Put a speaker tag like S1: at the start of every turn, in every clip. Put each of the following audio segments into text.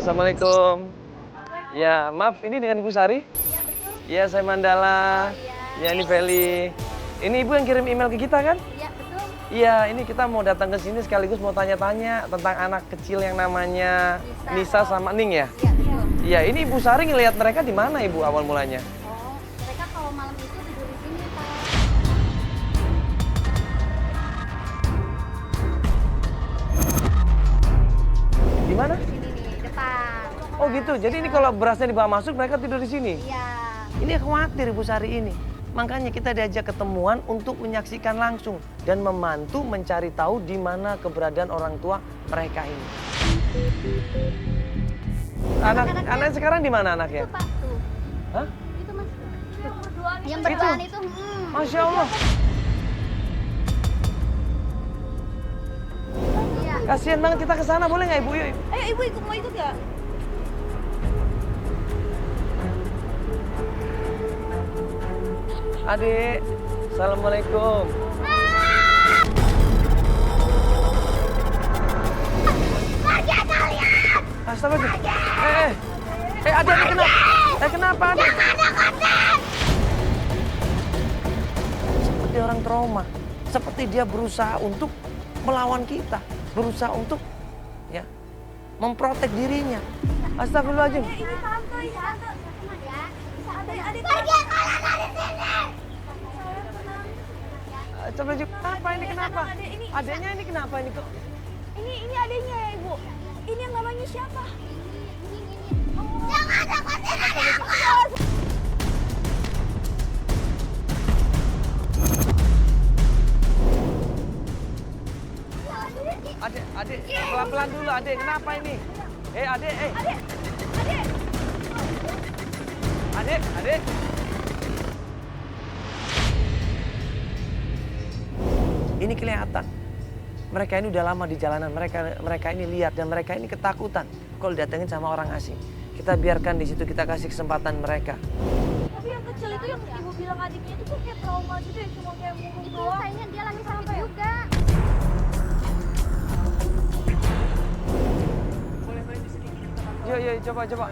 S1: Assalamualaikum. Ya, maaf, ini dengan Ibu Sari?
S2: Iya betul.
S1: Ya, saya Mandala.
S2: Iya.
S1: Ya, ini Feli. Ini Ibu yang kirim email ke kita kan?
S2: Iya betul.
S1: Iya, ini kita mau datang ke sini sekaligus mau tanya-tanya tentang anak kecil yang namanya Nisa sama Ning ya?
S2: Iya betul.
S1: Iya, ini Ibu Sari ngelihat mereka di mana Ibu awal mulanya?
S2: Oh, mereka kalau malam itu tidur di sini, Pak.
S1: Di mana?
S2: Di sini nih, depan.
S1: Oh gitu, jadi ini kalau berasnya dibawa masuk mereka tidur di sini?
S2: Iya.
S1: Ini khawatir Ibu Sari ini. Makanya kita diajak ketemuan untuk menyaksikan langsung dan membantu mencari tahu di mana keberadaan orang tua mereka ini. Anak sekarang di mana anaknya?
S2: Itu Pak, tuh.
S1: Hah?
S2: Itu Mas. Yang berduaan itu.
S1: Masya Allah.
S2: Iya.
S1: Kasihan banget kita ke sana, boleh nggak Ibu? Yuk.
S3: Ayo ibu ikut, mau ikut nggak?
S1: Adik, Assalamualaikum. Astagfirullah. Adik kenapa? Kenapa adik? Seperti orang trauma. Seperti dia berusaha untuk melawan kita. Berusaha untuk ya memprotek dirinya. Astagfirullahaladzim.
S3: Ini santai, santai. Adik,
S1: Astagfirullahaladzim. Apa ini kenapa? Adiknya ini kenapa ini kok?
S3: Ini adiknya ya ibu. Ini yang namanya siapa?
S2: Jangan deketin aku.
S1: Adik, pelan-pelan dulu adik. Kenapa ini? Adik. Adik. Ini kelihatan. Mereka ini udah lama di jalanan. Mereka ini lihat dan mereka ini ketakutan kalau didatengin sama orang asing. Kita biarkan di situ, kita kasih kesempatan mereka.
S3: Tapi yang kecil itu yang ibu bilang adiknya itu tuh kayak trauma gitu ya, cuma kayak murung
S2: Itu
S3: doang.
S2: kayaknya dia lagi sakit juga.
S1: Yuk, coba.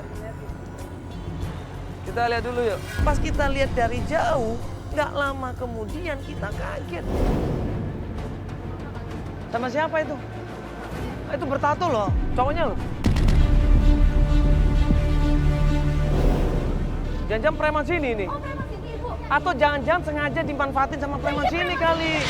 S1: Kita lihat dulu yuk. Pas kita lihat dari jauh, nggak lama kemudian kita kaget. Sama siapa itu? Itu bertato loh, cowoknya loh. Jangan-jangan preman sini nih.
S3: Oh memang sini ibu.
S1: Atau jangan-jangan sengaja dimanfaatin sama preman sini kali.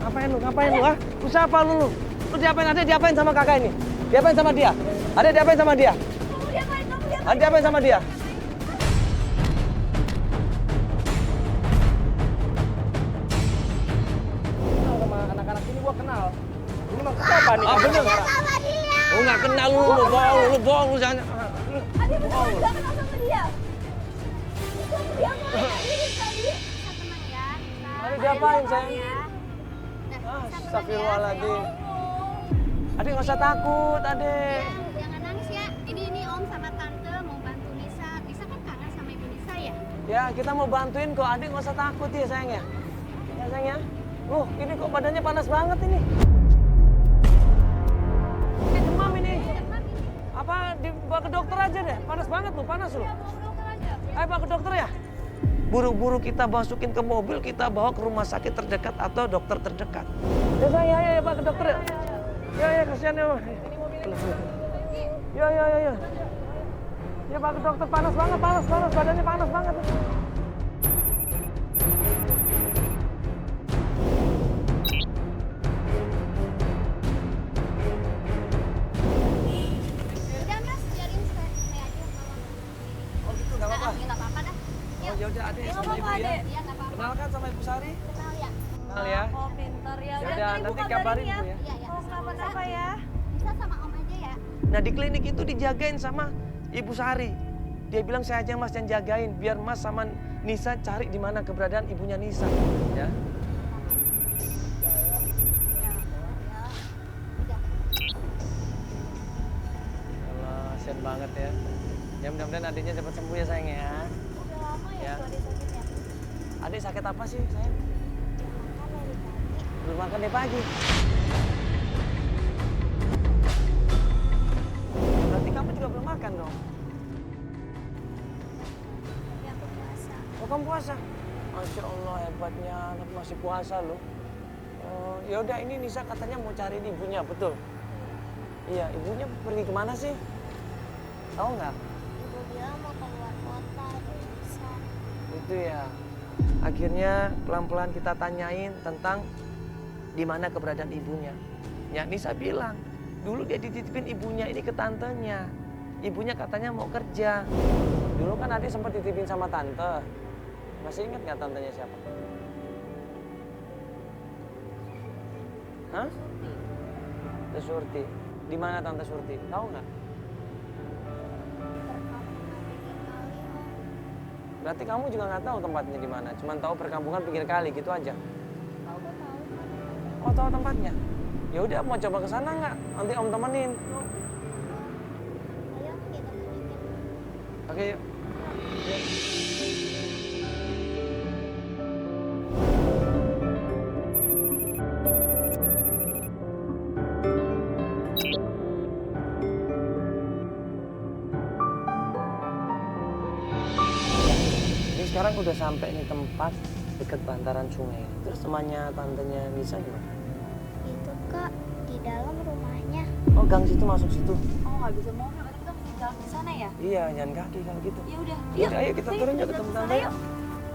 S1: Ngapain lu? Ngapain lu? Lu siapa lu? Lu diapain? Ada diapain sama kakak ini? Diapain sama dia? Ada diapain sama dia?
S3: Kamu diapain?
S1: Ada diapain sama dia? Sama anak-anak ini gua kenal. Ini mah siapa nih? Bener.
S2: Sama dia.
S1: Oh nggak kenal lu bohong lu jangan.
S3: Adik beneran nggak kenal sama dia. Dia ngapain adik tadi?
S2: Bisa tenang ya.
S1: Ada diapain sayang?
S2: Ya.
S1: Astagfirullahaladzim. Adik nggak usah takut, adik.
S2: Jangan nangis ya. Ini Om sama Tante mau bantu Nisa. Nisa kan kangen sama Ibu Nisa ya?
S1: Ya, kita mau bantuin kok. Adik nggak usah takut ya, sayang ya. Ya, sayang ya. Ini kok badannya panas banget ini. Demam ini. Apa dibawa ke dokter aja deh? Panas banget lu, panas lu. Ayo bawa ke dokter ya. Buru-buru kita masukin ke mobil, kita bawa ke rumah sakit terdekat atau dokter terdekat. Ya sayang, ya bawa ke dokter ya. Ya, kasihan ya. Ya. Ya bawa ke dokter, panas banget, badannya panas banget.
S2: Udah Mas, biarin saya aja.
S1: Oh gitu, nggak apa-apa.
S2: Nggak apa-apa dah.
S1: Oh ya udah adik
S3: Ya,
S1: sama
S3: nggak
S1: ibu
S3: apa-apa,
S1: ya.
S3: Adek.
S2: Iya nggak apa-apa.
S1: Kenalkan sama Ibu Sari.
S2: Kenal ya.
S1: Kenal ya.
S3: Oh pintar ya.
S1: Ya
S3: Udah,
S1: udah,
S3: ntar ibu
S1: nanti kabarin Bu ya.
S2: Iya ya.
S3: Kalau kenapa-napa ya.
S2: Bisa sama Om aja ya.
S1: Nah di klinik itu dijagain sama Ibu Sari. Dia bilang saya aja Mas yang jagain biar Mas sama Nisa cari di mana keberadaan ibunya Nisa. Ya. Allah, kasian banget ya. Ya mudah-mudahan adiknya cepat sembuh ya sayang ya.
S3: Udah lama ya,
S1: Ya.
S3: tuh adik sakitnya.
S1: Adik sakit apa sih sayang?
S3: Makan dari pagi.
S1: Belum makan dari pagi. Berarti kamu juga belum makan dong?
S3: Tapi aku puasa.
S1: Oh kamu puasa? Masya Allah hebatnya anak masih puasa loh. Oh, ya udah ini Nisa katanya mau cari ibunya, betul? Iya, ibunya pergi kemana sih? Tahu nggak?
S3: Ibu bilang mau keluar kota, dari bisa.
S1: Itu ya. Akhirnya pelan-pelan kita tanyain tentang di mana keberadaan ibunya. Ya Nisa bilang, dulu dia dititipin ibunya ini ke tantenya. Ibunya katanya mau kerja. Dulu kan adik sempat dititipin sama tante. Masih ingat nggak tantenya siapa? Hah? Tante Surti. Di mana Tante Surti? Tahu nggak? Berarti kamu juga nggak tahu tempatnya di mana. Cuman tahu perkampungan pinggir kali gitu aja.
S3: Aku tahu.
S1: Oh tahu tempatnya? Ya udah mau coba ke sana nggak? Nanti Om temenin.
S3: Ayo kita tunjukin.
S1: Oke yuk. Yuk. Ini sekarang udah sampai nih tempat dekat bantaran sungai. Terus temannya tantenya Nisa gimana?
S3: Itu Kak, di dalam rumahnya.
S1: Oh gang situ masuk situ.
S4: Oh nggak bisa mobil, berarti kita mesti jalan ke sana ya?
S1: Iya jalan kaki kalau gitu.
S4: Ya udah,
S1: Ya udah, ayo kita turun yuk ketemu tante.
S4: Ayo.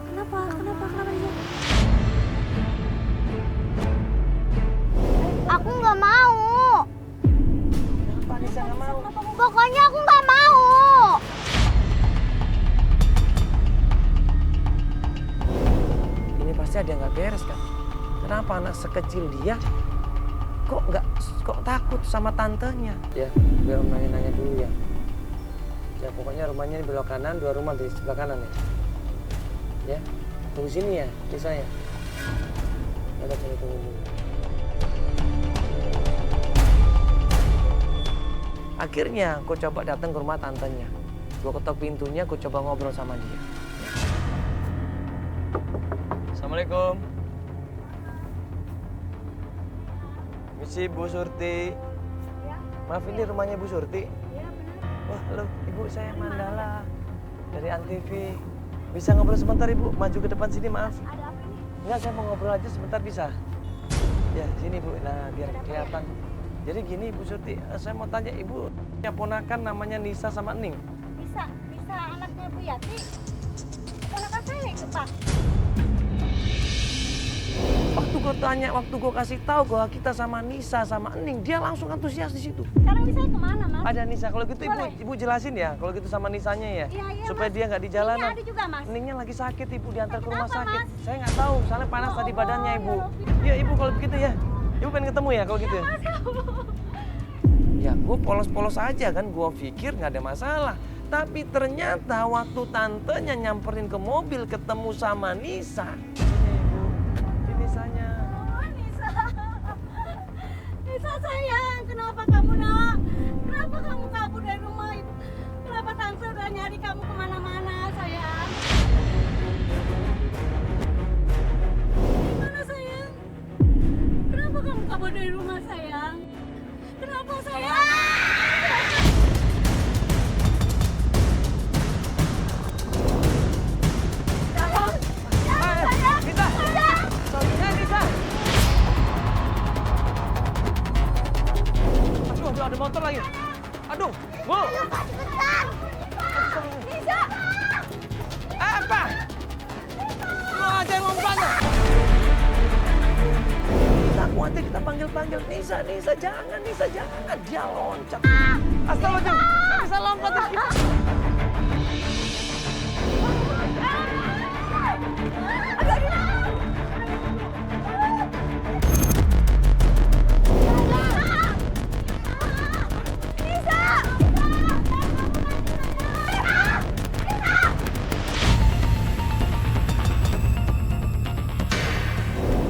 S4: Kenapa? Kenapa Nisa?
S3: Aku nggak mau.
S1: Kenapa Nisa nggak mau?
S3: Pokoknya aku nggak mau.
S1: Ini pasti ada yang nggak beres kan? Kenapa anak sekecil dia kok takut sama tantenya? Ya, biar Om nanya dulu ya. Ya pokoknya rumahnya di belok kanan, 2 rumah di sebelah kanan ya. Ya, tunggu sini ya, di saya. Ada sini tunggu dulu. Akhirnya aku coba datang ke rumah tantenya. Gue ketok pintunya, aku coba ngobrol sama dia. Assalamualaikum. Misi Bu Surti. Maaf ini rumahnya Bu Surti.
S4: Iya benar.
S1: Wah, halo Ibu, saya Mandala dari Antv. Bisa ngobrol sebentar Ibu? Maju ke depan sini, maaf.
S4: Ada apa ini?
S1: Enggak, saya mau ngobrol aja sebentar bisa? Ya, sini Bu. Nah, biar kelihatan. Jadi gini Bu Surti, saya mau tanya Ibu, punya ponakan namanya Nisa sama Ning.
S4: Bisa anaknya Bu Yati. Ponakan saya itu Pak.
S1: Waktu gue kasih tahu bahwa kita sama Nisa sama Ning, dia langsung antusias di situ.
S4: Sekarang Nisa kemana Mas?
S1: Ada Nisa, kalau gitu
S4: Boleh.
S1: Ibu jelasin ya, kalau gitu sama Nisanya ya,
S4: Iya, iya,
S1: supaya
S4: Mas.
S1: dia nggak di jalanan.
S4: Ini ada juga Mas.
S1: Ningnya lagi sakit Ibu, diantar ke rumah
S4: Kenapa,
S1: sakit.
S4: Mas?
S1: Saya nggak tahu, soalnya panas
S4: Ya
S1: tadi
S4: Allah,
S1: badannya Ibu.
S4: ya Allah.
S1: Iya Ibu kalau begitu ya, Ibu pengen ketemu ya kalau gitu ya. Ya gue polos-polos aja kan, gue pikir nggak ada masalah. Tapi ternyata waktu tantenya nyamperin ke mobil ketemu sama Nisa. Ini Ibu, ini Nisanya.
S4: Oh Nisa. Nisa sayang, kenapa kamu nak? Kenapa kamu kabur dari rumah itu? Kenapa tante udah nyari kamu kemana-mana sayang? Gimana sayang? Kenapa kamu kabur dari rumah sayang? Kenapa sayang?
S1: Nisa! Ya Nisa! Aduh, ada motor lagi. Aduh, Bu!
S3: Cepetan. Nisa.
S1: Apa? Mau aja lompat loh. Kita kuatnya kita panggil-panggil Nisa, jangan. Dia loncat. Astagfirullahaladzim, Nisa lompat.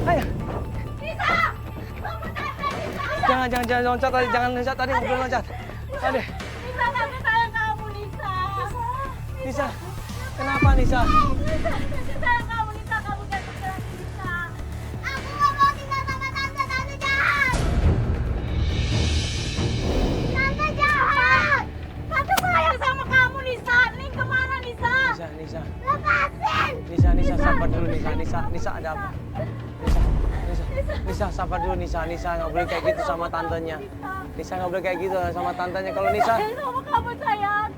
S1: Ayo. Jangan loncat tadi, jangan loncat tadi, belum loncat. Aduh.
S4: Nisa, tante sayang kamu Nisa.
S1: Nisa, kenapa Nisa?
S4: Nisa, sayang kamu, Nisa, kamu jangan bergerak, Nisa.
S2: Aku nggak mau tinggal sama tante. Tante jahat. Tante jahat.
S4: Tante sayang sama kamu, Nisa. Nih kemana, Nisa?
S1: Nisa.
S2: Lepasin.
S1: Nisa, sabar dulu Nisa, ada apa? Nisa, sabar dulu Nisa nggak boleh kayak gitu sama tantenya. Nisa nggak boleh kayak gitu sama tantenya. Kalau Nisa,
S4: Sayang sama kamu, sayang.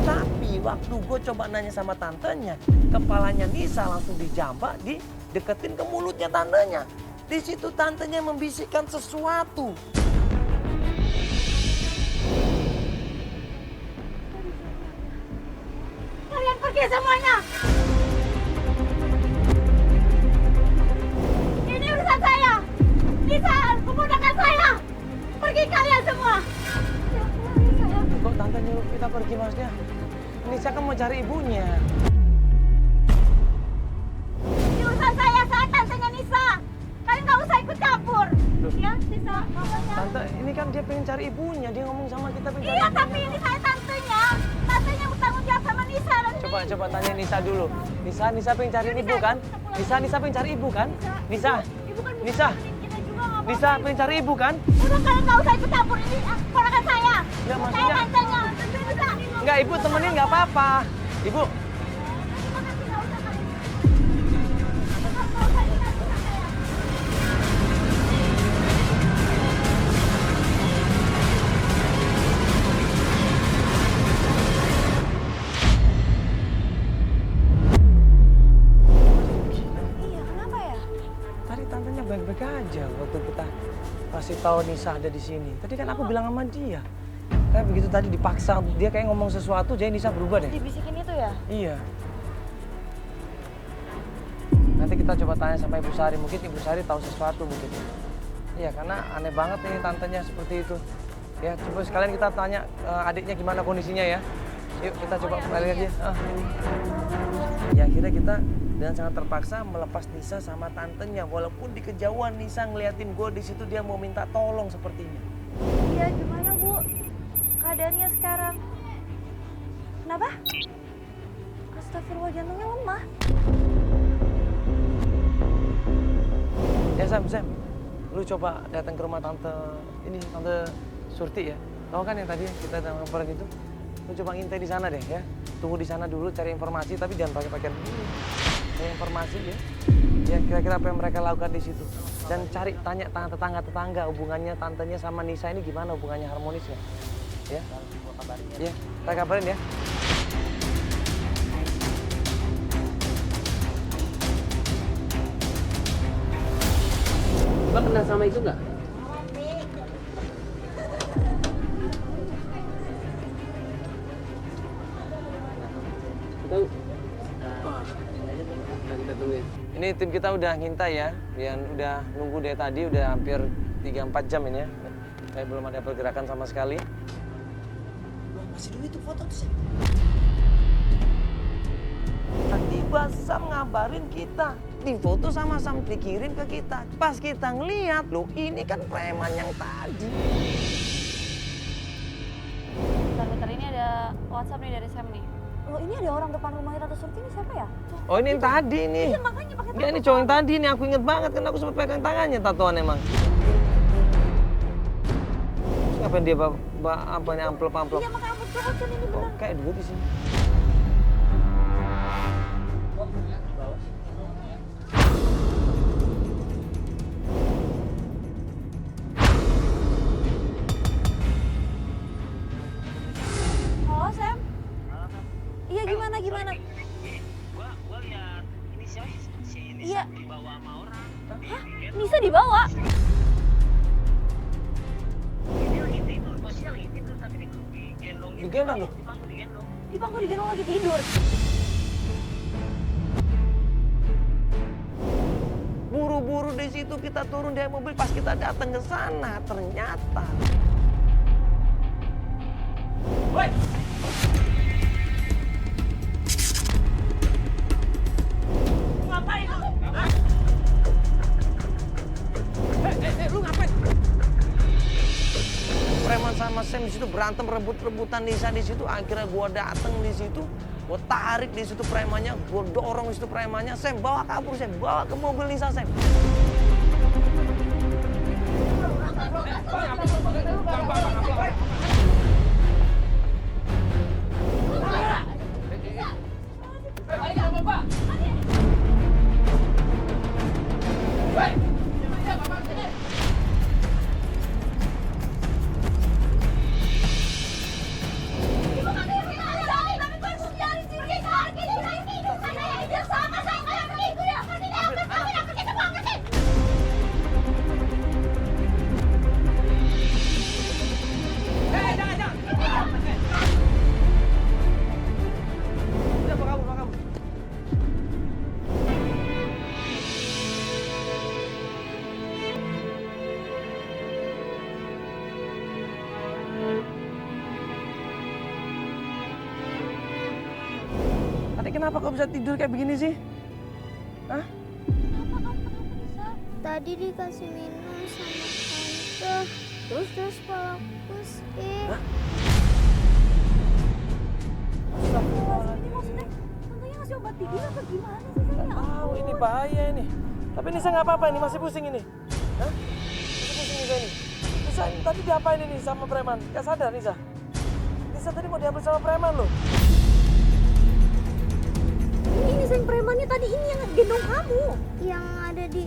S1: tapi waktu gue coba nanya sama tantenya, kepalanya Nisa langsung dijambak, dideketin ke mulutnya tantenya. Di situ tantenya membisikkan sesuatu.
S4: Kalian pergi semuanya. Ini urusan saya. Nisa, keponakan saya. Pergi kalian semua.
S1: Kok tante nyuruh kita pergi maksudnya? Nisa kan mau cari ibunya.
S4: Ini urusan saya tantenya Nisa. Kalian nggak usah ikut campur. Ya, Nisa, makanya.
S1: Tante, ini kan dia pengen cari ibunya. Dia ngomong sama kita pengen cari
S4: Iya,
S1: ibunya.
S4: tapi ini saya tantenya. Tantenya bertanggung jawab sama Nisa. Dan
S1: Coba tanya Nisa dulu. Nisa pengen cari ibu kan? Nisa pengen cari ibu kan? Nisa,
S4: Ibu kan bisa
S1: Nisa.
S4: nemenin kita juga nggak apa-apa.
S1: Nisa pengen cari ibu kan?
S4: Udah kalian nggak usah ikut campur ini. Keponakan saya.
S1: Nggak,
S4: Saya
S1: maksudnya-
S4: tantenya. Nisa.
S1: Enggak, ibu temenin nggak apa-apa. Ibu,
S4: Makasih, nggak usah kalian. Nggak usah ikut campur saya. Iya, kenapa ya?
S1: tadi tantenya baik-baik aja waktu kita kasih tahu Nisa ada di sini. Tadi kan aku bilang sama dia. Tapi begitu tadi dipaksa, dia kayak ngomong sesuatu, jadi Nisa berubah deh.
S3: Dibisikin itu ya?
S1: Iya. Nanti kita coba tanya sama Ibu Sari, mungkin Ibu Sari tahu sesuatu mungkin. Iya, karena aneh banget nih tantenya seperti itu. Ya, coba sekalian kita tanya adiknya gimana kondisinya ya. Yuk kita coba balik dia. Ya akhirnya kita dengan sangat terpaksa melepas Nisa sama tantenya. Walaupun di kejauhan Nisa ngeliatin gue di situ, dia mau minta tolong sepertinya.
S3: Iya, gimana Bu? Keadaannya sekarang? Kenapa? Astagfirullah, jantungnya lemah.
S1: Ya Sam, lu coba datang ke rumah tante Surti ya. Tahu kan yang tadi kita datang kemarin itu? Lu coba ngintai di sana deh ya. Tunggu di sana dulu cari informasi, tapi jangan pakai pakaian ini. Cari informasi ya. Ya kira-kira apa yang mereka lakukan di situ. Dan cari tanya tetangga hubungannya tantenya sama Nisa ini gimana, hubungannya harmonisnya. Ya. Ya, kita kabarin ya.
S5: Mbak kenal sama itu nggak? Tahu? Nah, kita tungguin.
S1: Ini tim kita udah ngintai ya. Yang udah nunggu dari tadi udah hampir 3-4 jam ini ya. Kayak belum ada pergerakan sama sekali.
S6: Masih dulu itu foto tuh, Sam.
S1: Tiba Sam ngabarin kita. Di foto sama Sam dikirim ke kita. Pas kita ngeliat, loh ini kan preman yang tadi.
S3: Bentar, ini ada WhatsApp nih dari Sam nih. Loh, ini ada orang depan rumahnya Tante Surti, ini siapa ya?
S1: Oh ini yang tadi nih.
S4: Iya, makanya pakai
S1: Enggak, ini cowok yang tadi nih, aku inget banget kan aku sempat pegang tangannya tatoan emang. Terus ngapain dia bawa apa nih amplop?
S4: Iya, makanya aku coba kan ini
S1: Kok
S4: benar.
S1: kayak duit di sini.
S3: Halo Sam? Iya, gimana?
S6: Gua lihat ini siapa si Nisa
S3: Iya.
S6: dibawa sama orang.
S3: Hah? Nisa dibawa?
S6: Ini lagi tidur, posisinya lagi tidur tapi digendong gitu.
S1: Digendong loh.
S6: Di bangku digendong.
S3: Di bangku digendong lagi tidur.
S1: Buru-buru di situ kita turun dari mobil pas kita datang ke sana ternyata. Woi. Ngapain lu? Hah? Lu ngapain? berantem rebut-rebutan Nisa di situ. Akhirnya gue dateng di situ, gue tarik di situ premannya, gue dorong di situ premannya. Sam, bawa kabur Sam, bawa ke mobil Nisa Sam. Tadi kenapa kau bisa tidur kayak begini sih? Hah?
S3: Tadi dikasih minum sama tante. Terus kepalaku sakit.
S1: Hah?
S4: Ini maksudnya tantenya ngasih obat tidur atau gimana sih
S1: Nggak
S4: saya?
S1: tahu, ini bahaya ini. Tapi Nisa nggak apa-apa ini, masih pusing ini. Hah? Masih pusing Nisa ini. Nisa ini tadi diapain ini sama preman? Gak sadar Nisa? Nisa tadi mau diambil sama preman loh.
S4: Ini sayang premannya tadi ini yang gendong kamu.
S3: Yang ada di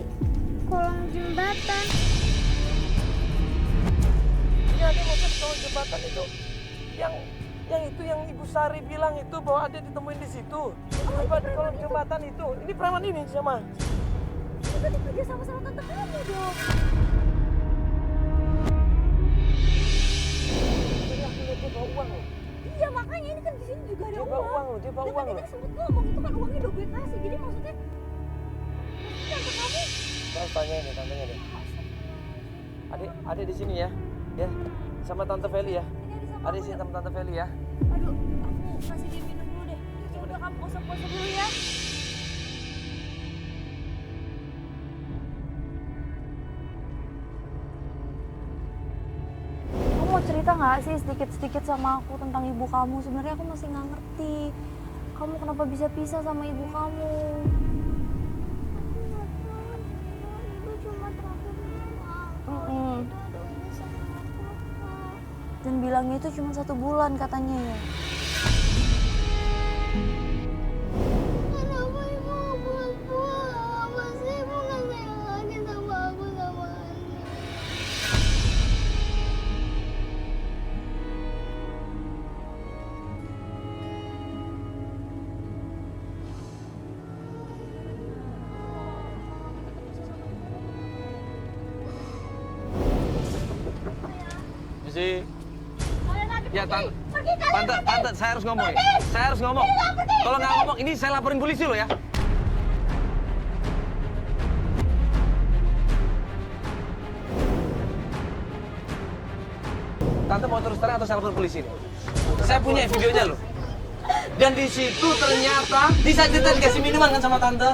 S3: kolong jembatan.
S1: Iya, dia maksud di kolong jembatan itu. Yang itu yang Ibu Sari bilang itu bahwa ada ditemuin di situ. Apa di kolong jembatan itu? Ini preman ini sama.
S4: Itu tadi kerja sama tante kamu dong.
S1: Jadi aku lihat dia bawa uang loh.
S4: Iya makanya ini kan di sini juga ada
S1: Dia bawa uang loh, dia bawa uang
S4: Tadi
S1: loh.
S4: kan sempat ngomong itu kan uangnya udah gue kasih. Jadi maksudnya tante kamu
S1: Saya tanya ini, tantenya deh. Adik di sini ya. Ya, sama Tante Feli ya.
S4: ini ada sama
S1: Adik
S4: aku
S1: sini
S4: ya?
S1: sama Tante Feli ya.
S4: Aduh, aku kasih dia minum dulu deh. Ya udah kamu kosong-kosong dulu ya.
S7: Kamu mau cerita nggak sih sedikit-sedikit sama aku tentang ibu kamu? Sebenarnya aku masih nggak ngerti. Kamu kenapa bisa pisah sama ibu kamu?
S3: Ibu cuma terakhir bilang.
S7: Mm-mm.
S3: Udah bisa sama Papa.
S7: Dan bilangnya itu cuma 1 bulan katanya ya.
S3: Kenapa ibu nggak pulang? Masa ibu nggak sayang lagi sama aku sama Ani?
S1: Misi. Ya, Tante.
S3: Pergi kalian.
S1: Tante, saya harus ngomong ya. Saya harus ngomong. Kalau nggak ngomong, ini saya laporin polisi loh ya. Tante mau terus terang atau saya laporin polisi? Saya punya videonya loh. Dan di situ ternyata Nisa dikasih minuman kan sama Tante.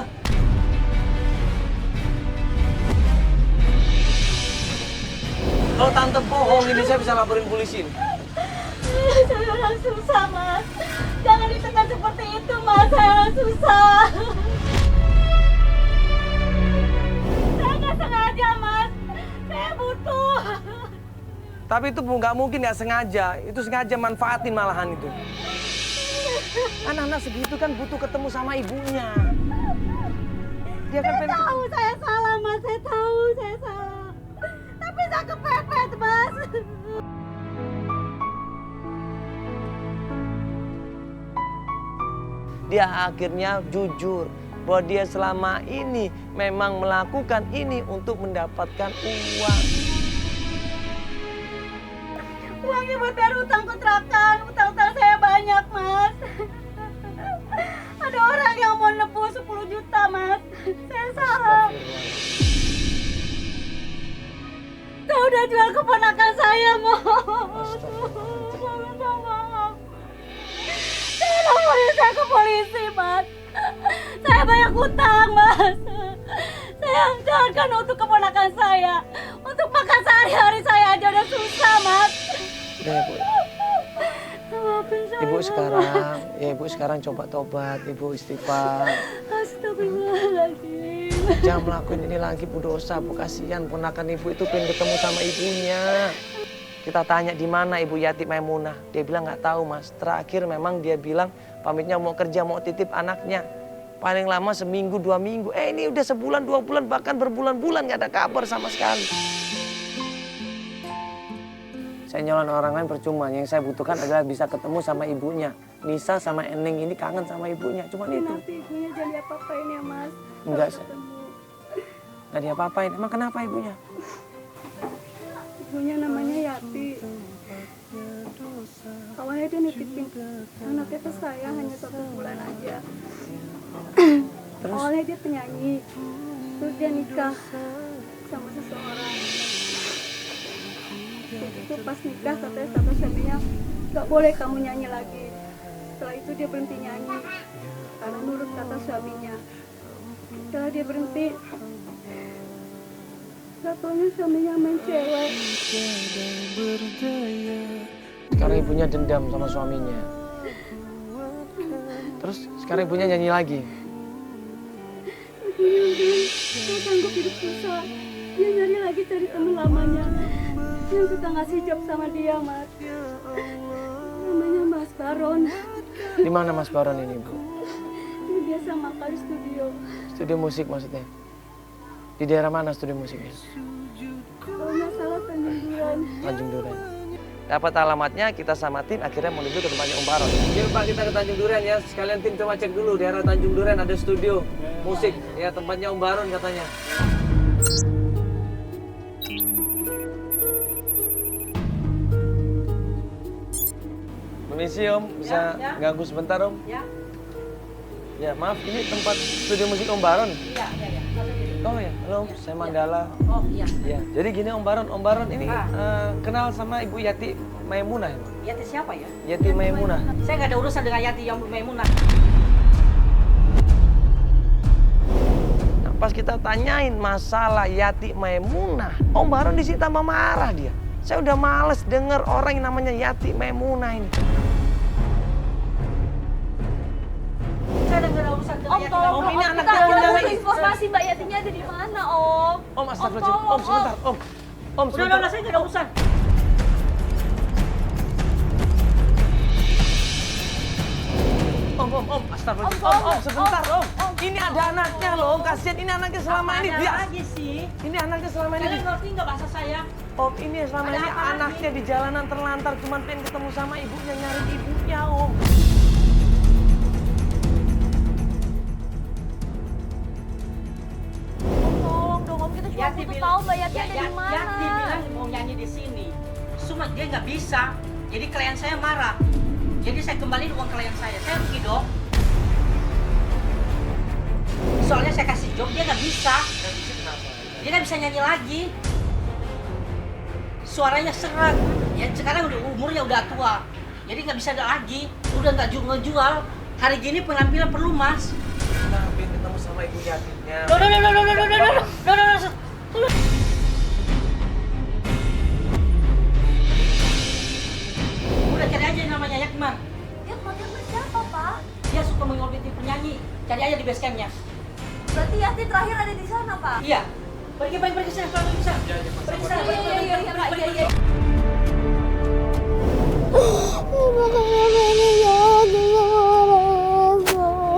S1: Kalau Tante bohong, ini saya bisa laporin polisi.
S4: Saya orang susah, Mas. Jangan ditekan seperti itu, Mas. Saya orang susah. Saya nggak sengaja, Mas. Saya butuh.
S1: Tapi itu nggak mungkin nggak sengaja. Itu sengaja manfaatin malahan itu. Anak-anak segitu kan butuh ketemu sama ibunya. Dia kan pengen...
S4: Tahu saya salah, Mas. Saya tahu saya salah. Tapi saya kepepet, Mas.
S1: Dia akhirnya jujur bahwa dia selama ini memang melakukan ini untuk mendapatkan uang.
S4: Uangnya buat bayar utang kontrakan. Utang-utang saya banyak, Mas. Ada orang yang mau nebus 10 juta, Mas. Saya salah. Saya udah jual keponakan saya, Mas. Saya laporin saya ke polisi, Mas. Saya banyak utang, Mas. Saya jangankan untuk keponakan saya. Untuk makan sehari-hari saya aja udah susah, Mas.
S1: Udah ya, Bu. Ibu sekarang coba tobat, Ibu istighfar.
S4: Astagfirullahaladzim.
S1: Jangan melakukan ini lagi, Bu, dosa, Bu, kasihan ponakan Ibu itu pengen ketemu sama ibunya. Kita tanya di mana Ibu Yati Maimunah, dia bilang nggak tahu, Mas. Terakhir memang dia bilang pamitnya mau kerja, mau titip anaknya. Paling lama seminggu, 2 minggu. Ini udah sebulan, 2 bulan, bahkan berbulan-bulan nggak ada kabar sama sekali. Saya nyolong orang lain percuma. Yang saya butuhkan adalah bisa ketemu sama ibunya. Nisa sama Eneng ini kangen sama ibunya. Cuman itu.
S4: Nanti ibunya jadi apa-apain ya, Mas?
S1: Enggak,
S4: Ketemu.
S1: nggak diapa-apain. Emang kenapa ibunya?
S4: Ibunya namanya Yati. Awalnya dia nitipin anaknya ke saya hanya 1 bulan aja.
S1: Terus?
S4: Awalnya dia penyanyi, terus dia nikah sama seseorang. Itu pas nikah katanya kata suaminya, nggak boleh kamu nyanyi lagi. Setelah itu dia berhenti nyanyi karena nurut kata suaminya. Setelah dia berhenti, katanya suaminya main cewek.
S1: Sekarang ibunya dendam sama suaminya. Terus sekarang ibunya nyanyi lagi.
S4: Ibunya udah sanggup hidup susah. Dia nyari lagi cari teman lamanya yang suka ngasih job sama dia, Mas. Namanya Mas Baron.
S1: Di mana Mas Baron ini, Bu?
S4: Dia biasa makan di studio.
S1: Studio musik maksudnya? Di daerah mana studio musiknya?
S4: Kalau nggak salah Tanjung Duren.
S1: Tanjung Duren. Dapat alamatnya, kita sama tim akhirnya menuju ke tempatnya Om Baron. Yuk Pak, kita ke Tanjung Duren ya. Sekalian tim coba cek dulu daerah Tanjung Duren ada studio musik. Ya tempatnya Om Baron katanya. Permisi Om, bisa ganggu sebentar Om? Ya. Ya maaf, ini tempat studio musik Om Baron? Iya. Oh ya, halo Om, saya Mandala.
S8: Oh iya.
S1: Ya, jadi gini Om Baron ini kenal sama Ibu Yati Maimunah ya?
S8: Yati siapa ya?
S1: Yati Maimunah.
S8: Saya nggak ada urusan dengan Yati yang Maimunah.
S1: Nah, pas kita tanyain masalah Yati Maimunah, Om Baron di sini tambah marah dia. Saya udah males denger orang yang namanya Yati Maimunah ini.
S8: Saya nggak ada urusan dengan
S7: Om,
S8: Yati
S7: tolong
S8: Maimunah.
S1: ini
S7: Om,
S1: anak
S7: kita
S1: yang
S7: butuh
S1: nangis.
S7: informasi Mbak Yatinya ada di mana, Om?
S1: Om astagfirullahaladzim, Om sebentar, Om. Om sebentar.
S8: Udah, saya nggak ada urusan.
S1: Om, astagfirullahaladzim. Om, sebentar, Om. Ini ada anaknya loh, Om. Kasihan ini anaknya selama ini dia.
S8: lagi sih?
S1: Ini anaknya selama ini.
S8: Kalian ngerti nggak bahasa saya?
S1: Om, ini selama
S8: Ada
S1: ini
S8: apa lagi?
S1: anaknya di jalanan terlantar, cuman pengen ketemu sama ibunya, nyari ibunya, Om.
S7: Om, tolong dong, Om. Kita cuma butuh tahu Mbak Yati ada di mana.
S8: Yati bilang mau nyanyi di sini. Cuma dia nggak bisa. Jadi klien saya marah. Jadi saya kembaliin uang klien saya. Saya rugi dong. Soalnya saya kasih job dia nggak bisa. Dia nggak bisa nyanyi lagi. Suaranya serak. Ya sekarang udah umurnya udah tua. Jadi nggak bisa lagi. Udah nggak ngejual. Hari gini penampilan perlu mas.
S1: Nah, pengen ketemu sama ibu Yatinya.
S8: Udah cari aja yang namanya Yakman.
S7: Dia kontak siapa, Pak?
S8: Dia suka mengorbitin penyanyi. Cari aja di base campnya.
S7: Berarti Yati terakhir ada di sana, Pak?
S8: Iya. Pergi sana, pergi sana. Pergi sana,
S7: Iya, Pak. Iya.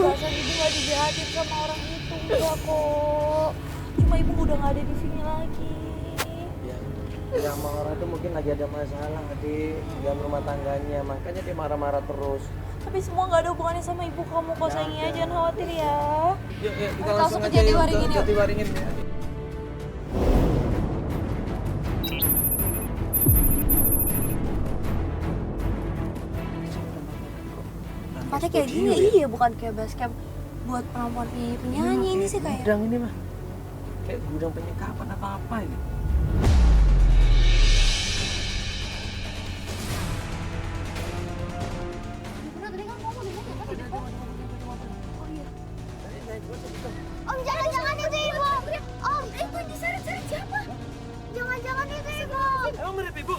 S7: Perasaan ibu gak dijahatin sama orang itu, enggak kok. Cuma ibu udah gak ada di sini lagi.
S1: Ya sama orang itu mungkin lagi ada masalah dalam rumah tangganya, makanya dia marah-marah terus.
S7: Tapi semua gak ada hubungannya sama ibu kamu kok, sayang ya. Jangan khawatir ya.
S1: Yuk, kita
S7: Ayo,
S1: langsung
S7: ke
S1: aja yuk,
S7: Jatiwaringin
S1: ke
S7: yuk.
S1: Jatiwaringin ya.
S7: Tempatnya kayak gini, iya bukan kayak base camp buat perempuan penyanyi. Ini sih kayak
S1: gudang ini mah. Kayak gudang penyekapan apa-apa ini.
S2: Om, jangan-jangan itu ibu. Om, itu diseret-seret siapa? Jangan-jangan itu ibu.
S1: Emang mirip ibu?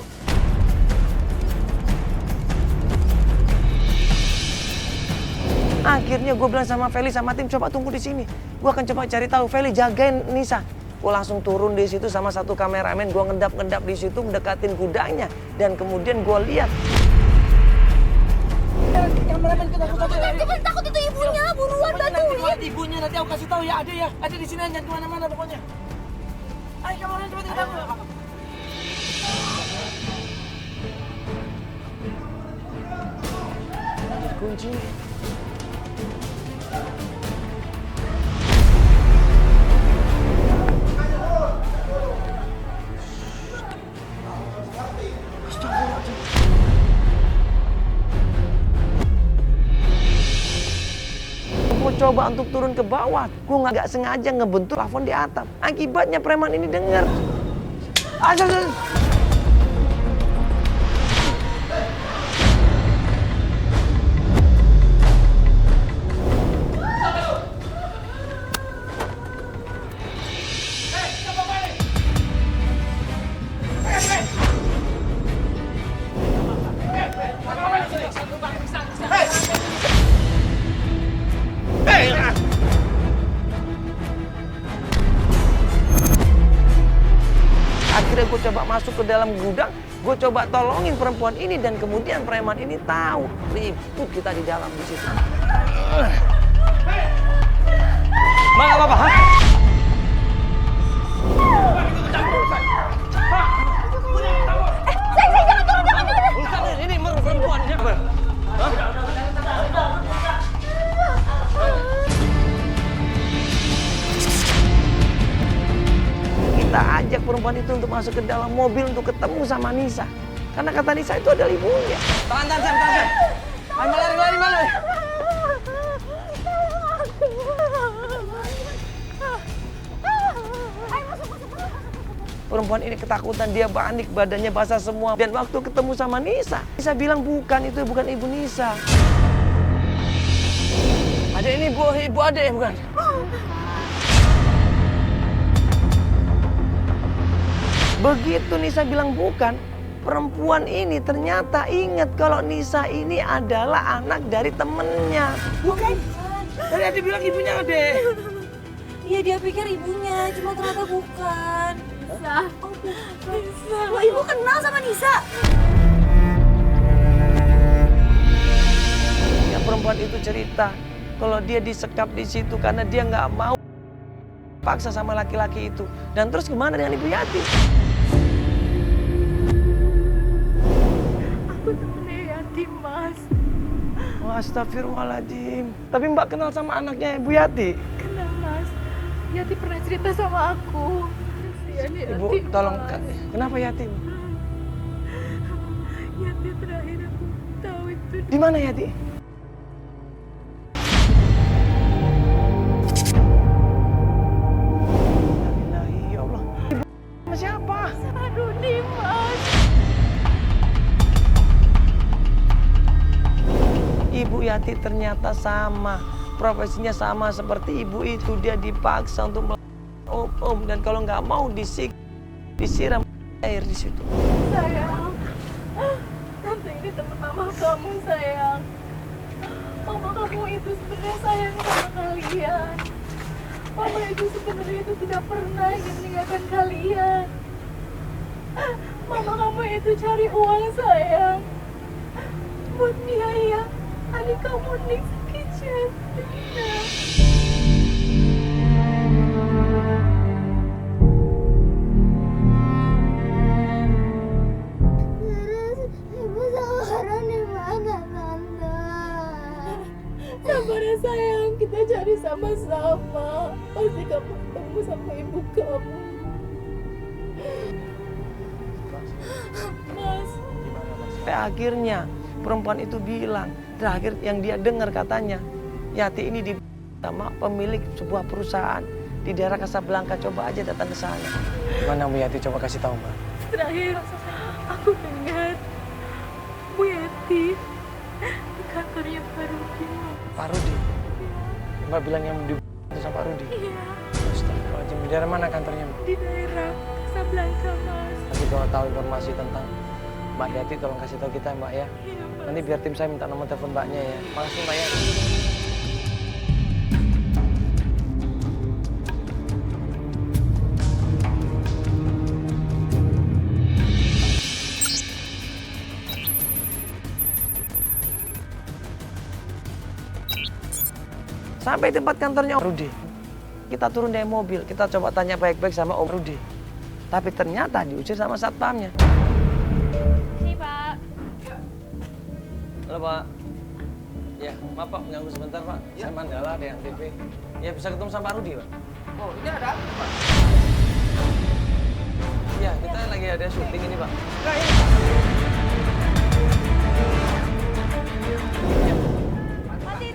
S1: Akhirnya gue bilang sama Feli sama tim, coba tunggu di sini. Gue akan coba cari tahu. Feli jagain Nisa. Gue langsung turun di situ sama satu kameramen. Gue ngendap-ngendap di situ mendekatin gudangnya. Dan kemudian gue lihat.
S3: Kameramen takut itu ibunya, buruan bantuin.
S1: Ibunya nanti aku kasih tahu ya, ada ya. Ada di sini aja, kemana-mana pokoknya. Ayo kameramen coba kita tahu. Kunci. Gue coba untuk turun ke bawah, gue nggak sengaja ngebentur plafon di atap. Akibatnya preman ini dengar. Akhirnya gue coba masuk ke dalam gudang, gue coba tolongin perempuan ini dan kemudian preman ini tahu, ribut kita di dalam di situ. Bang, apa-apa? Jangan. Ini perempuannya. Kita ajak perempuan itu untuk masuk ke dalam mobil untuk ketemu sama Nisa. Karena kata Nisa itu adalah ibunya. Tahan, Sam. Lari. Perempuan ini ketakutan, dia panik, badannya basah semua. Dan waktu ketemu sama Nisa bilang bukan, itu bukan ibu Nisa. Ada ini ibu adek bukan? Begitu Nisa bilang bukan, perempuan ini ternyata ingat kalau Nisa ini adalah anak dari temennya.
S3: Bukan.
S1: Tadi Ade bilang ibunya Ade.
S3: Iya, dia pikir ibunya, cuma ternyata bukan. Nisa. Oh, bukan. Nisa. Wah, ibu kenal sama Nisa.
S1: Ya, perempuan itu cerita kalau dia disekap di situ karena dia nggak mau paksa sama laki-laki itu. Dan terus gimana dengan Ibu Yati?
S3: Aku temennya Yati, Mas.
S1: Wah, astagfirullahaladzim. Tapi Mbak kenal sama anaknya Ibu Yati?
S3: Kenal, Mas. Yati pernah cerita sama aku. Kasihan
S1: Ibu,
S3: Yati,
S1: tolong.
S3: Mas.
S1: Kenapa Yati?
S3: Yati terakhir aku tahu itu.
S1: Di mana Yati? Ya Allah. Ibu sama siapa?
S3: Aduh, Dimas.
S1: Ibu Yati ternyata sama. Profesinya sama seperti ibu itu. Dia dipaksa untuk om dan kalau nggak mau disiram air di situ.
S3: Sayang, tante ini teman mama kamu, sayang. Mama kamu itu sebenarnya sayang sama kalian. Mama itu sebenarnya itu tidak pernah ingin meninggalkan kalian. Mama kamu itu cari uang, sayang, buat biaya adik kamu next kitchen. Sabar ya sayang, kita cari sama-sama. Pasti kamu ketemu sama ibu kamu. Mas.
S1: Sampai akhirnya perempuan itu bilang, terakhir yang dia dengar katanya, Yati ini sama pemilik sebuah perusahaan di daerah Casablanca. Coba aja datang ke sana. Gimana Bu Yati? Coba kasih tahu Mbak.
S3: Terakhir aku dengar Bu Yati di kantornya Pak Rudi.
S1: Pak Rudi? Mbak bilang yang di sama Pak Rudi?
S3: Iya.
S1: Astagfirullahaladzim. Di daerah mana kantornya Mbak?
S3: Di daerah Casablanca, Mas.
S1: Nanti kalau tahu informasi tentang Mbak Yati tolong kasih tahu kita Mbak ya.
S3: Iya, Mas.
S1: Nanti biar tim saya minta nomor telepon Mbaknya ya. Makasih Mbak ya. Sampai tempat kantornya Om Rudi. Kita turun dari mobil, kita coba tanya baik-baik sama Om Rudi. Tapi ternyata diusir sama satpamnya.
S7: Sini, Pak.
S1: Halo Pak. Ya, maaf Pak, mengganggu sebentar Pak. Saya Mandala, ada yang TV. Ya, bisa ketemu sama Pak Rudi Pak.
S8: Oh, ini ada apa, Pak?
S1: Iya, kita lagi ada syuting ini Pak.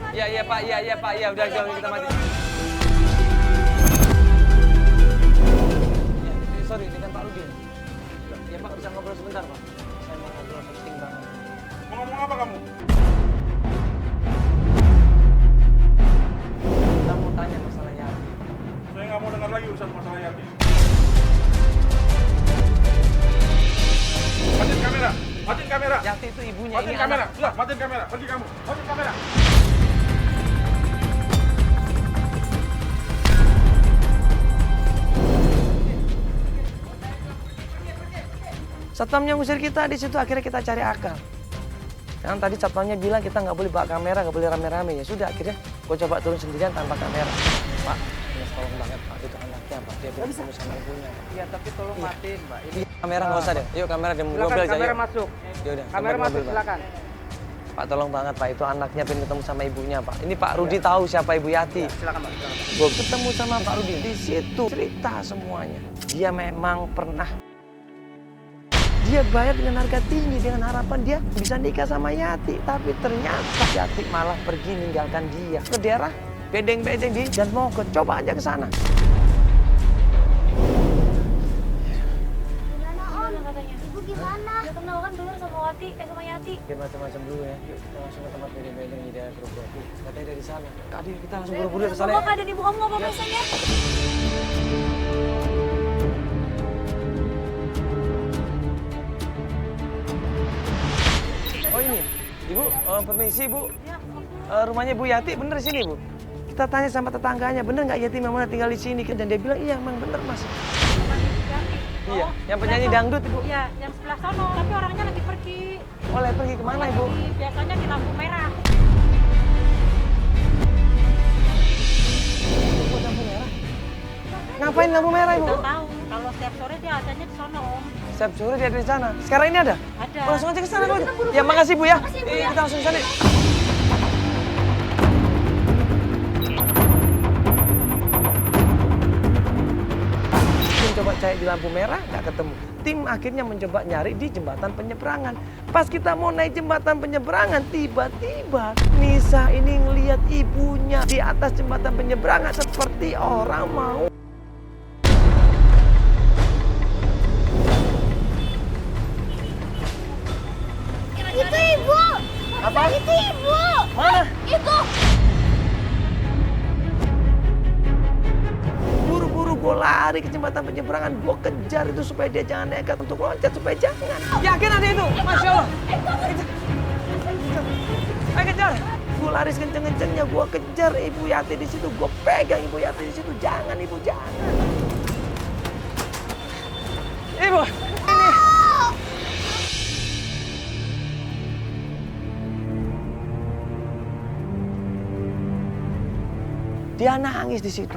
S1: Iya, iya Pak, iya Pak, iya udah jauh kita mati. Ya, sorry, dengan Pak Rudi. Ya Pak, bisa ngobrol sebentar Pak. Saya mau ngobrol penting banget.
S9: Mau ngomong apa kamu?
S1: Kita mau tanya masalah Yati.
S9: Saya nggak mau dengar lagi urusan masalah Yati. Matiin kamera, matiin kamera.
S1: Yati itu ibunya,
S9: Matiin
S1: ini
S9: kamera,
S1: anak.
S9: sudah matiin kamera, pergi kamu, matiin kamera.
S1: Satpamnya ngusir kita, di situ akhirnya kita cari akal. Kan tadi satpamnya bilang kita nggak boleh bawa kamera, nggak boleh rame-rame. Ya sudah, akhirnya gue coba turun sendirian tanpa kamera. Pak, ini tolong banget Pak, itu anaknya Pak. Dia belum ketemu sama ibunya.
S8: Iya, tapi tolong matiin, Pak. Ini
S1: Kamera nggak usah deh, yuk kamera di mobil aja.
S8: kamera
S1: yuk.
S8: masuk.
S1: Yaudah,
S8: Kamera
S1: tempat
S8: masuk,
S1: mobil, Pak.
S8: silakan.
S1: Pak tolong banget Pak, itu anaknya pengen ketemu sama ibunya Pak. Ini Pak Rudi tahu siapa Ibu Yati.
S8: Silakan, Pak. Silakan, Pak.
S1: Gue ketemu sama Pak Rudi di situ, cerita semuanya. Dia memang pernah. Dia bayar dengan harga tinggi dengan harapan dia bisa nikah sama Yati. Tapi ternyata Yati malah pergi meninggalkan dia ke daerah bedeng-bedeng di Jan Mogot. Coba aja ke sana.
S4: Gimana Om?
S7: Gimana katanya?
S4: Ibu gimana?
S7: Udah kenal kan dulu sama sama Yati.
S1: Biar macam-macam dulu ya. Yuk kita langsung ke tempat bedeng-bedeng di daerah Grogol. Katanya dari sana. Tadi kita langsung buru-buru ke sana.
S7: Bapak keadaan ibu kamu nggak apa-apa sayang?
S1: Oh ini, Ibu, permisi Bu. Rumahnya Bu Yati bener di sini Bu. Kita tanya sama tetangganya, bener nggak Yati memang tinggal di sini? Dan dia bilang iya, emang bener Mas. Iya, yang penyanyi dangdut Ibu.
S3: Iya, yang sebelah sono, tapi orangnya lagi pergi.
S1: Oleh pergi kemana Ibu?
S3: Biasanya di lampu merah.
S1: Lampu merah. Ngapain lampu merah Ibu?
S3: Nggak tahu, kalau setiap sore dia adanya di sono Om.
S1: Setiap sore dia ada di sana. Sekarang ini ada?
S3: Ada.
S1: Oh, langsung aja ke sana Bu. Ya makasih Bu ya. Kita langsung ke sana. Tim coba cari di lampu merah, nggak ketemu. Tim akhirnya mencoba nyari di jembatan penyeberangan. Pas kita mau naik jembatan penyeberangan, tiba-tiba Nisa ini ngelihat ibunya di atas jembatan penyeberangan seperti orang mau.
S4: Itu Ibu!
S1: Apa?
S4: Itu Ibu!
S1: Mana?
S4: Itu!
S1: Buru-buru gue lari ke jembatan penyeberangan, gue kejar itu supaya dia jangan nekat untuk loncat, supaya jangan. Yakin ada itu? Masya Allah. Ayo kejar. Gue lari kenceng-kencengnya, gue kejar Ibu Yati di situ, gue pegang Ibu Yati di situ. Jangan Ibu, jangan. Ibu, ini. Dia nangis di situ.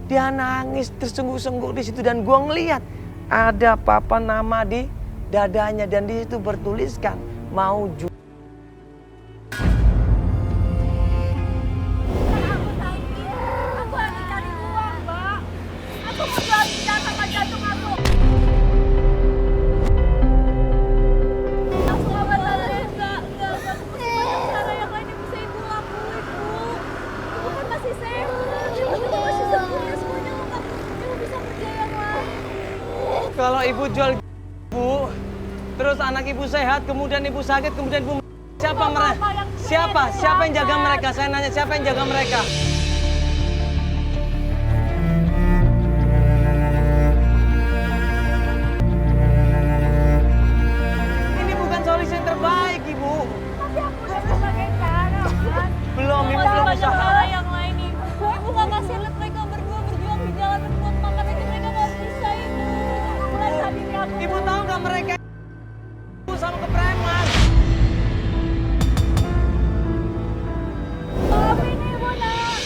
S1: Dia nangis tersengguk-sengguk di situ dan gua ngeliat ada papan nama di dadanya dan di situ bertuliskan mau
S4: Aku sakit. Aku lagi cari uang, Mbak. Aku mau jual ginjal sama jantung aku. Aku obat enggak. Banyak cara yang lain yang bisa Ibu lakuin, Bu. Ibu kan masih sehat. Ibu masih sempurna semuanya. Ibu bisa kerja yang lain.
S1: Kalau ibu jual bu, terus anak ibu sehat, kemudian ibu sakit, kemudian ibu siapa mereka? Siapa yang jaga mereka? Saya nanya siapa yang jaga mereka? Ini bukan solusi yang terbaik ibu.
S4: Tapi aku udah berbagai cara, kan?
S1: Belum, ibu
S4: Banyak
S1: belum usaha.
S4: cara yang lain, Ibu. Ibu nggak kasih lihat mereka berdua berjuang di jalanan buat makan aja mereka nggak bisa, Ibu. Aku rasa diri aku.
S1: Ibu tahu nggak mereka ibu sama kepreman?
S4: Maafin Ibu, Nak.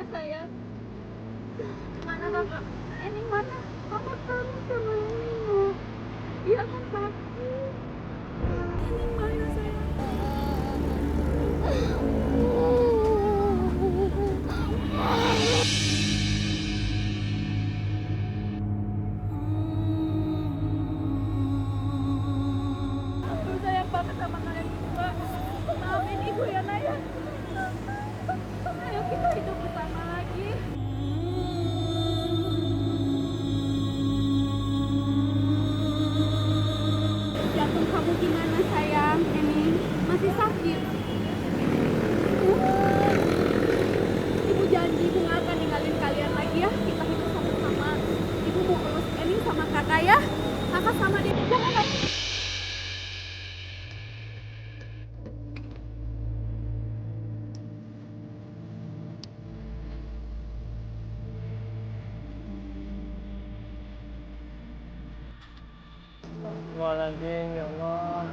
S3: mana sayang? Mana kakak? Ini mana? Mama kangen sama Nino. Dia kan sakit. Ini mana sayang? Aku sayang banget sama kalian berdua. Maafin ibu ya Naya. Ayo kita hidup bersama lagi. Jantung kamu gimana sayang? Ini masih sakit. Ibu janji ibu nggak akan ninggalin kalian lagi ya. Kita hidup sama-sama. Ibu mau urus Ening sama kakak ya. Kakak sama dia. Jangan lagi.
S1: Astagfirullahaladzim, ya Allah.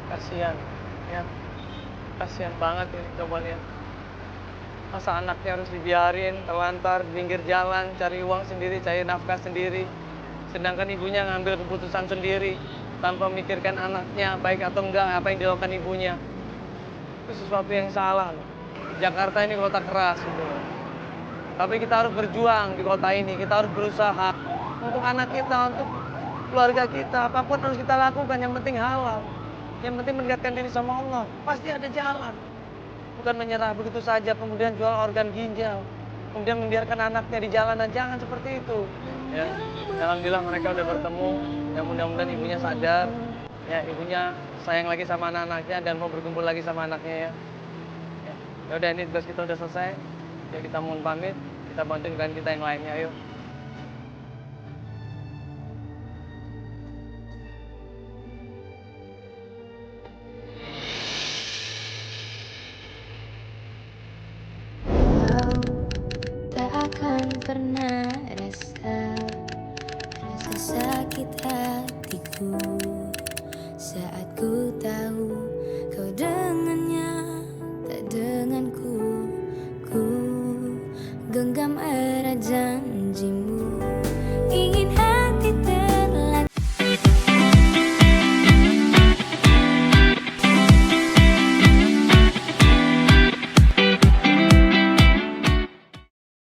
S1: Kasihan, ya. Kasihan banget ini, coba lihat. Masa anaknya harus dibiarin, terlantar, di pinggir jalan, cari uang sendiri, cari nafkah sendiri. Sedangkan ibunya ngambil keputusan sendiri, tanpa memikirkan anaknya, baik atau enggak, apa yang dilakukan ibunya. Itu sesuatu yang salah loh. Jakarta ini kota keras gitu loh. Tapi kita harus berjuang di kota ini, kita harus berusaha untuk anak kita, untuk keluarga kita. Apapun harus kita lakukan, yang penting halal. Yang penting mendekatkan diri sama Allah. Pasti ada jalan. Bukan menyerah begitu saja, kemudian jual organ ginjal. Kemudian membiarkan anaknya di jalanan, jangan seperti itu. Ya, alhamdulillah mereka udah bertemu. Ya mudah-mudahan ibunya sadar. Ya, ibunya sayang lagi sama anak-anaknya dan mau berkumpul lagi sama anaknya ya. Ya udah, ini tugas kita udah selesai. Ya kita mohon pamit, kita bantu dengan kita yang lainnya, ayo.
S10: Kau tak akan pernah rasa sakit hatiku saat ku tahu kau dengannya tak denganku. Ku genggam erat janjimu.